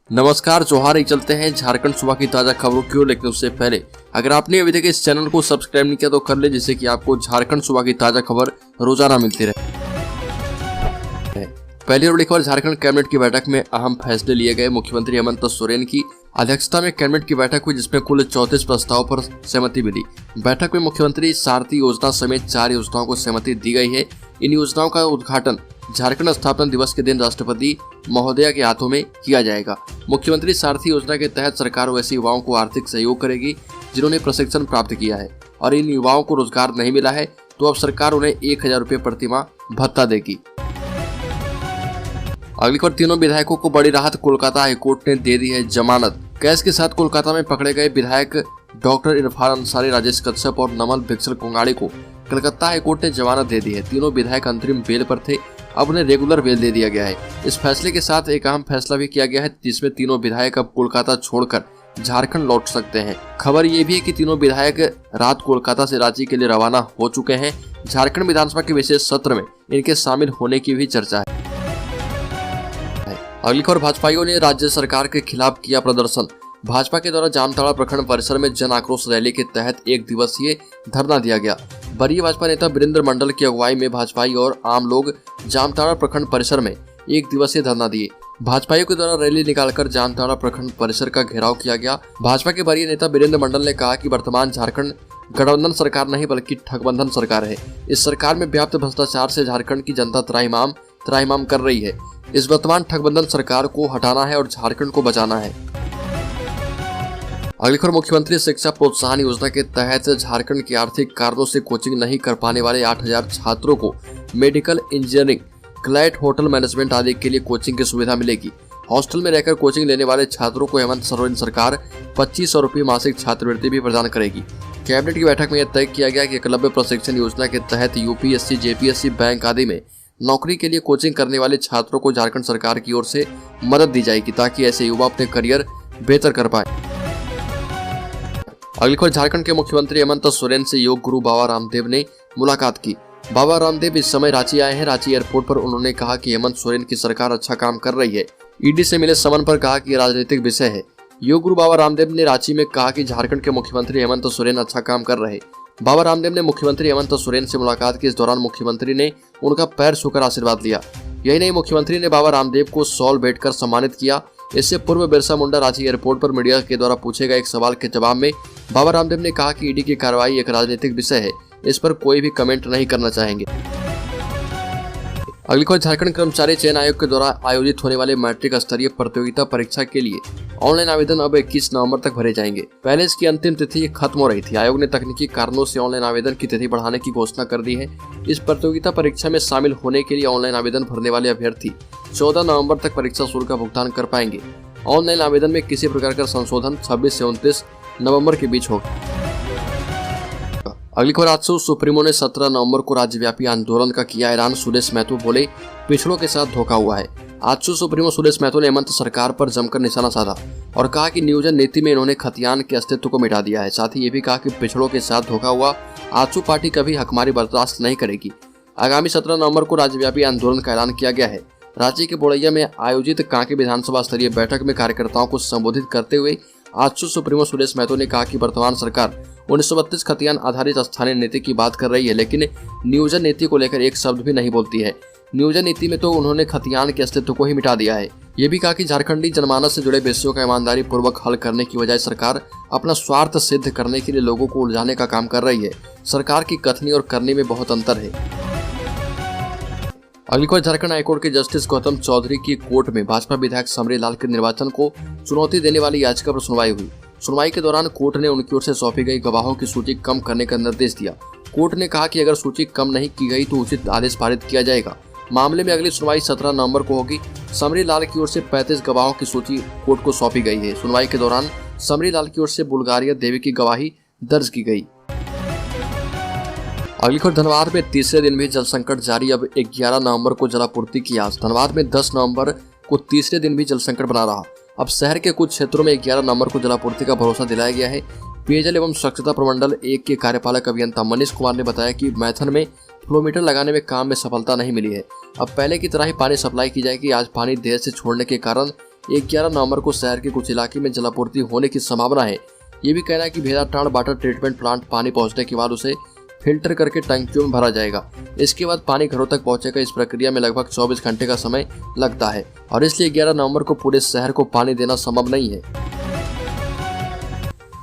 नमस्कार, जोहार। चलते हैं झारखंड सुबह की ताजा खबरों की ओर, लेकिन उससे पहले अगर आपने अभी तक इस चैनल को सब्सक्राइब नहीं किया तो कर ले, जिससे कि आपको झारखंड सुबह की ताजा खबर रोजाना मिलती रहे। पहली और बड़ी खबर, झारखंड कैबिनेट की बैठक में अहम फैसले लिए गए। मुख्यमंत्री हेमंत सोरेन की अध्यक्षता में कैबिनेट की बैठक हुई, जिसमें कुल 34 प्रस्ताव पर सहमति मिली। बैठक में मुख्यमंत्री सारथी योजना समेत 4 योजनाओं को सहमति दी गई है। इन योजनाओं का उद्घाटन झारखंड स्थापना दिवस के दिन राष्ट्रपति महोदया के हाथों में किया जाएगा। मुख्यमंत्री सारथी योजना के तहत सरकार वैसे युवाओं को आर्थिक सहयोग करेगी जिन्होंने प्रशिक्षण प्राप्त किया है और इन युवाओं को रोजगार नहीं मिला है, तो अब सरकार उन्हें 1000 रुपये प्रतिमाह भत्ता देगी। अगली खबर, तीनों विधायकों को बड़ी राहत, कोलकाता हाईकोर्ट ने दे दी है जमानत। कैश के साथ कोलकाता में पकड़े गए विधायक डॉक्टर इरफान अंसारी, राजेश कश्यप और नमल भिक्षल कोंगाड़ी को कलकत्ता हाईकोर्ट ने जमानत दे दी है। तीनों विधायक अंतरिम बेल पर थे, अब उन्हें रेगुलर बेल दे दिया गया है। इस फैसले के साथ एक अहम फैसला भी किया गया है, जिसमें तीनों विधायक अब कोलकाता छोड़कर झारखंड लौट सकते हैं। खबर ये भी है कि तीनों विधायक रात कोलकाता से रांची के लिए रवाना हो चुके हैं। झारखंड विधानसभा के विशेष सत्र में इनके शामिल होने की भी चर्चा है। अगली खबर, भाजपाइयों ने राज्य सरकार के खिलाफ किया प्रदर्शन। भाजपा के द्वारा जामताड़ा प्रखंड परिसर में जन आक्रोश रैली के तहत 1 दिवसीय धरना दिया गया। वरीय भाजपा नेता वीरेंद्र मंडल की अगुवाई में भाजपाई और आम लोग जामताड़ा प्रखंड परिसर में 1 दिवसीय धरना दिए। भाजपाइयों के द्वारा रैली निकालकर जामताड़ा प्रखंड परिसर का घेराव किया गया। भाजपा के वरीय नेता वीरेंद्र मंडल ने कहा कि वर्तमान झारखंड गठबंधन सरकार नहीं बल्कि ठगबंधन सरकार है। इस सरकार में व्याप्त भ्रष्टाचार से झारखंड की जनता त्राहिमाम कर रही है। इस वर्तमान ठगबंधन सरकार को हटाना है और झारखंड को बचाना है। अगली खबर, मुख्यमंत्री शिक्षा प्रोत्साहन योजना के तहत झारखंड के आर्थिक कारणों से कोचिंग नहीं कर पाने वाले 8000 छात्रों को medical engineering, CLAT, hotel management आदि के लिए कोचिंग की सुविधा मिलेगी। हॉस्टल में रहकर कोचिंग लेने वाले छात्रों को हेमंत सोरेन सरकार 2500 रुपये मासिक छात्रवृत्ति भी प्रदान करेगी। कैबिनेट की बैठक में यह तय किया गया कि एकलव्य प्रशिक्षण योजना के तहत यूपीएससी, जेपीएससी, बैंक आदि में नौकरी के लिए कोचिंग करने वाले छात्रों को झारखंड सरकार की ओर से मदद दी जाएगी, ताकि ऐसे युवा अपने करियर बेहतर कर पाए। अगली खबर, झारखंड के मुख्यमंत्री हेमंत सोरेन से योग गुरु बाबा रामदेव ने मुलाकात की। बाबा रामदेव इस समय रांची आए हैं। रांची एयरपोर्ट पर उन्होंने कहा कि हेमंत सोरेन की सरकार अच्छा काम कर रही है। ईडी से मिले समन पर कहा कि राजनीतिक विषय है। योग गुरु बाबा रामदेव ने रांची में कहा कि झारखंड के मुख्यमंत्री हेमंत सोरेन अच्छा काम कर रहे। बाबा रामदेव ने मुख्यमंत्री हेमंत सोरेन से मुलाकात की। इस दौरान मुख्यमंत्री ने उनका पैर छूकर आशीर्वाद लिया। यही नहीं, मुख्यमंत्री ने बाबा रामदेव को शॉल भेंटकर सम्मानित किया। इससे पूर्व बिरसा मुंडा रांची एयरपोर्ट पर मीडिया के द्वारा पूछे गए एक सवाल के जवाब में बाबा रामदेव ने कहा कि ईडी की कार्रवाई एक राजनीतिक विषय है, इस पर कोई भी कमेंट नहीं करना चाहेंगे। अगली खबर, झारखंड कर्मचारी चयन आयोग के द्वारा आयोजित होने वाले मैट्रिक स्तरीय प्रतियोगिता परीक्षा के लिए ऑनलाइन आवेदन अब 21 नवंबर तक भरे जाएंगे। पहले इसकी अंतिम तिथि खत्म हो रही थी। आयोग ने तकनीकी कारणों से ऑनलाइन आवेदन की तिथि बढ़ाने की घोषणा कर दी है। इस प्रतियोगिता परीक्षा में शामिल होने के लिए ऑनलाइन आवेदन भरने वाले अभ्यर्थी 14 नवंबर तक परीक्षा शुल्क का भुगतान कर पाएंगे। ऑनलाइन आवेदन में किसी प्रकार का संशोधन 26 से 29 नवंबर के बीच होगा। अगली खबर, आजसू सुप्रीमो ने 17 नवंबर को राज्यव्यापी आंदोलन का किया ऐलान। सुरेश महतो बोले, पिछड़ों के साथ धोखा हुआ है। आजसू सुप्रीमो सुरेश महतो ने हेमंत सरकार पर जमकर निशाना साधा और कहा कि नियोजन नीति में इन्होंने खतियान के अस्तित्व को मिटा दिया है। साथ ही ये भी कहा कि पिछड़ों के साथ धोखा हुआ। आजसू पार्टी कभी हकमारी बर्दाश्त नहीं करेगी। आगामी 17 नवंबर को राज्यव्यापी आंदोलन का ऐलान किया गया है। रांची के बोड़ैया में आयोजित कांके विधानसभा स्तरीय बैठक में कार्यकर्ताओं को संबोधित करते हुए आजसू सुप्रीमो सुरेश महतो ने कहा कि वर्तमान सरकार 1932 खतियान आधारित स्थानीय नीति की बात कर रही है, लेकिन नियोजन नीति को लेकर एक शब्द भी नहीं बोलती है। नियोजन नीति में तो उन्होंने खतियान के अस्तित्व को ही मिटा दिया है। ये भी कहा कि झारखंडी जनमानस से जुड़े विषयों का ईमानदारी पूर्वक हल करने की बजाय सरकार अपना स्वार्थ सिद्ध करने के लिए लोगों को उलझाने का काम कर रही है। सरकार की कथनी और करनी में बहुत अंतर है। अगली खबर, झारखंड हाईकोर्ट के जस्टिस गौतम चौधरी की कोर्ट में भाजपा विधायक समरी लाल के निर्वाचन को चुनौती देने वाली याचिका पर सुनवाई हुई। सुनवाई के दौरान कोर्ट ने उनकी ओर से सौंपी गई गवाहों की सूची कम करने का निर्देश दिया। कोर्ट ने कहा कि अगर सूची कम नहीं की गई तो उचित आदेश पारित किया जाएगा। मामले में अगली सुनवाई 17 नवंबर को होगी। समरी लाल की ओर से 35 गवाहों की सूची कोर्ट को सौंपी गई है। सुनवाई के दौरान समरी लाल की ओर से बुल्गारिया देवी की गवाही दर्ज की गई। अगली खबर, धनबाद में तीसरे दिन भी जल संकट जारी। अब 11 नवंबर को जलापूर्ति की आस। धनबाद में 10 नवंबर को तीसरे दिन भी जल संकट बना रहा। अब शहर के कुछ क्षेत्रों में 11 नवंबर को जलापूर्ति का भरोसा दिलाया गया है। पेयजल एवं स्वच्छता प्रमंडल 1 के कार्यपालक अभियंता मनीष कुमार ने बताया कि मैथन में फ्लोमीटर लगाने में काम में सफलता नहीं मिली है। अब पहले की तरह ही पानी सप्लाई की जाएगी। आज पानी देर से छोड़ने के कारण 11 नवंबर को शहर के कुछ इलाके में जलापूर्ति होने की संभावना है। ये भी कहना है कि भेड़ाटांड वाटर ट्रीटमेंट प्लांट पानी पहुंचने के बाद उसे फिल्टर करके टंकियों में भरा जाएगा। इसके बाद पानी घरों तक पहुंचेगा। इस प्रक्रिया में लगभग 24 घंटे का समय लगता है और इसलिए 11 नवंबर को पूरे शहर को पानी देना संभव नहीं है।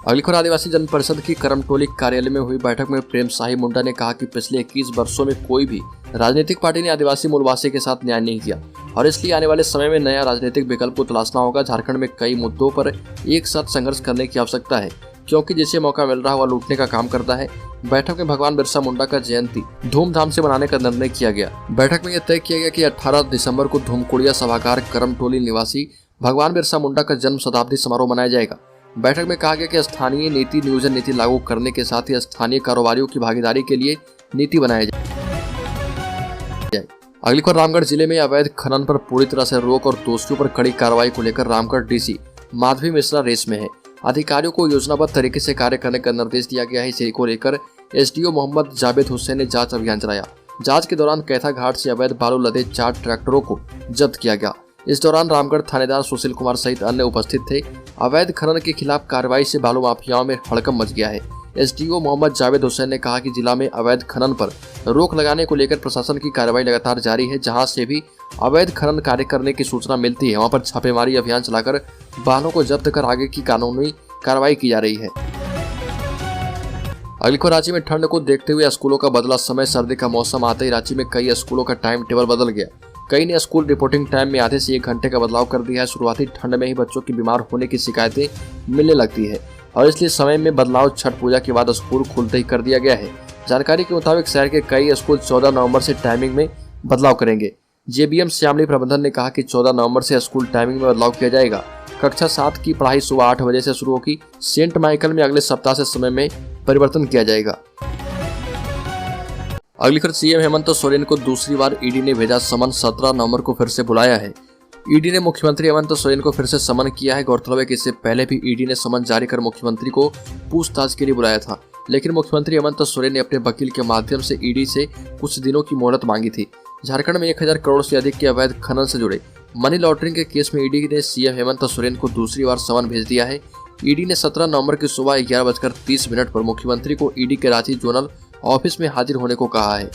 अगली खबर, आदिवासी जन परिषद की करमटोली कार्यालय में हुई बैठक में प्रेम शाही मुंडा ने कहा कि पिछले 21 वर्षों में कोई भी राजनीतिक पार्टी ने आदिवासी मूलवासी के साथ न्याय नहीं किया और इसलिए आने वाले समय में नया राजनीतिक विकल्प को तलाशना होगा। झारखंड में कई मुद्दों पर एक साथ संघर्ष करने की आवश्यकता है, क्योंकि जिसे मौका मिल रहा है वह लूटने का काम करता है। बैठक में भगवान बिरसा मुंडा का जयंती धूमधाम से मनाने का निर्णय किया गया। बैठक में यह तय किया गया कि 18 दिसंबर को धूमकुड़िया सभागार करमटोली निवासी भगवान बिरसा मुंडा का जन्म शताब्दी समारोह मनाया जाएगा। बैठक में कहा गया कि स्थानीय नीति नियोजन नीति लागू करने के साथ ही स्थानीय कारोबारियों की भागीदारी के लिए नीति बनाई जाए। अगली खबर, रामगढ़ जिले में अवैध खनन पर पूरी तरह से रोक और दोषियों पर कड़ी कार्रवाई को लेकर रामगढ़ डीसी माधवी मिश्रा रेस में है। अधिकारियों को योजनाबद्ध तरीके से कार्य करने का निर्देश दिया गया है। इसी को लेकर एसडीओ मोहम्मद जावेद हुसैन ने जांच अभियान चलाया। जांच के दौरान कैथा घाट से अवैध बालू लदे 4 ट्रैक्टरों को जब्त किया गया। इस दौरान रामगढ़ थानेदार सुशील कुमार सहित अन्य उपस्थित थे। अवैध खनन के खिलाफ कार्रवाई से बालू माफियाओं में हड़कंप मच गया है। एसडीओ मोहम्मद जावेद हुसैन ने कहा कि जिला में अवैध खनन पर रोक लगाने को लेकर प्रशासन की कार्रवाई लगातार जारी है। जहां से भी अवैध खनन कार्य करने की सूचना मिलती है वहां पर छापेमारी अभियान चलाकर वाहनों को जब्त कर आगे की कानूनी कार्रवाई की जा रही है। अगली खबर, रांची में ठंड को देखते हुए स्कूलों का बदला समय। सर्दी का मौसम आते ही रांची में कई स्कूलों का टाइम टेबल बदल गया। कई ने स्कूल रिपोर्टिंग टाइम में आधे से 1 घंटे का बदलाव कर दिया है। शुरुआती ठंड में ही बच्चों की बीमार होने की शिकायतें मिलने लगती है और इसलिए समय में बदलाव छठ पूजा के बाद स्कूल खुलते ही कर दिया गया है। जानकारी के मुताबिक शहर के कई स्कूल 14 नवंबर से टाइमिंग में बदलाव करेंगे। जेबीएम श्यामली प्रबंधन ने कहा कि 14 नवंबर से स्कूल टाइमिंग में बदलाव किया जाएगा। कक्षा 7 की पढ़ाई सुबह 8 बजे से शुरू होगी। सेंट माइकल में अगले सप्ताह से समय में परिवर्तन किया जाएगा। अगली खबर, सीएम हेमंत सोरेन को दूसरी बार ईडी ने भेजा समन। 17 नवंबर को फिर से बुलाया है। ईडी ने मुख्यमंत्री हेमंत सोरेन को फिर से समन किया है। गौरतलब है कि इससे पहले भी ईडी ने समन जारी कर मुख्यमंत्री को पूछताछ के लिए बुलाया था, लेकिन मुख्यमंत्री हेमंत सोरेन ने अपने वकील के माध्यम से ईडी से कुछ दिनों की मोहलत मांगी थी। झारखंड में 1000 करोड़ से अधिक के अवैध खनन से जुड़े मनी लॉन्ड्रिंग के केस में ईडी ने सीएम हेमंत सोरेन को दूसरी बार समन भेज दिया है। ईडी ने 17 नवंबर की सुबह 11:30 पर मुख्यमंत्री को ईडी के रांची जोनल ऑफिस में हाजिर होने को कहा है।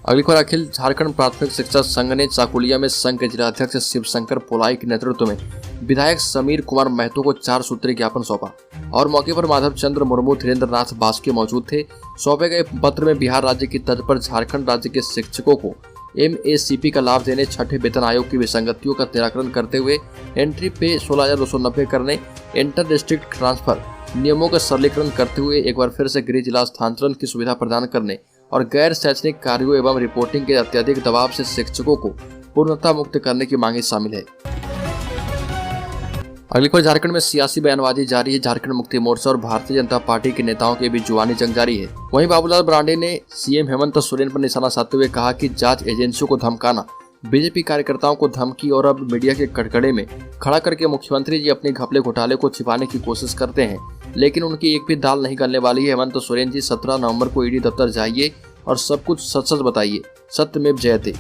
अगली खबर, अखिल झारखंड प्राथमिक शिक्षक संघ ने चाकुलिया में संघ के जिलाध्यक्ष शिवशंकर पोलाई के नेतृत्व में विधायक समीर कुमार महतो को 4 सूत्रीय ज्ञापन सौंपा और मौके पर माधव चंद्र मुर्मू, धीरेन्द्र नाथ बास्के मौजूद थे। सौंपे गए पत्र में बिहार राज्य की तर्ज पर झारखंड राज्य के शिक्षकों को MACP का लाभ देने, छठे वेतन आयोग की विसंगतियों का निराकरण करते हुए एंट्री पे 16,290 करने, इंटर डिस्ट्रिक्ट ट्रांसफर नियमों का सरलीकरण करते हुए एक बार फिर से गृह जिला स्थानांतरण की सुविधा प्रदान करने और गैर शैक्षणिक कार्यों एवं रिपोर्टिंग के अत्यधिक दबाव से शिक्षकों को पूर्णतः मुक्त करने की मांग शामिल है। अगली खबर, झारखंड में सियासी बयानबाजी जारी है। झारखंड मुक्ति मोर्चा और भारतीय जनता पार्टी के नेताओं के बीच जुबानी जंग जारी है। वहीं बाबूलाल ब्रांडे ने सीएम हेमंत सोरेन पर निशाना साधते हुए कहा कि जांच एजेंसियों को धमकाना, बीजेपी कार्यकर्ताओं को धमकी और अब मीडिया के कटघरे में खड़ा करके मुख्यमंत्री जी अपने घपले घोटाले को छिपाने की कोशिश करते हैं, लेकिन उनकी एक भी दाल नहीं गलने वाली है। हेमंत सोरेन जी 17 नवंबर को ईडी दफ्तर जाइए और सब कुछ सच सच बताइए। सत्यमेव जयते।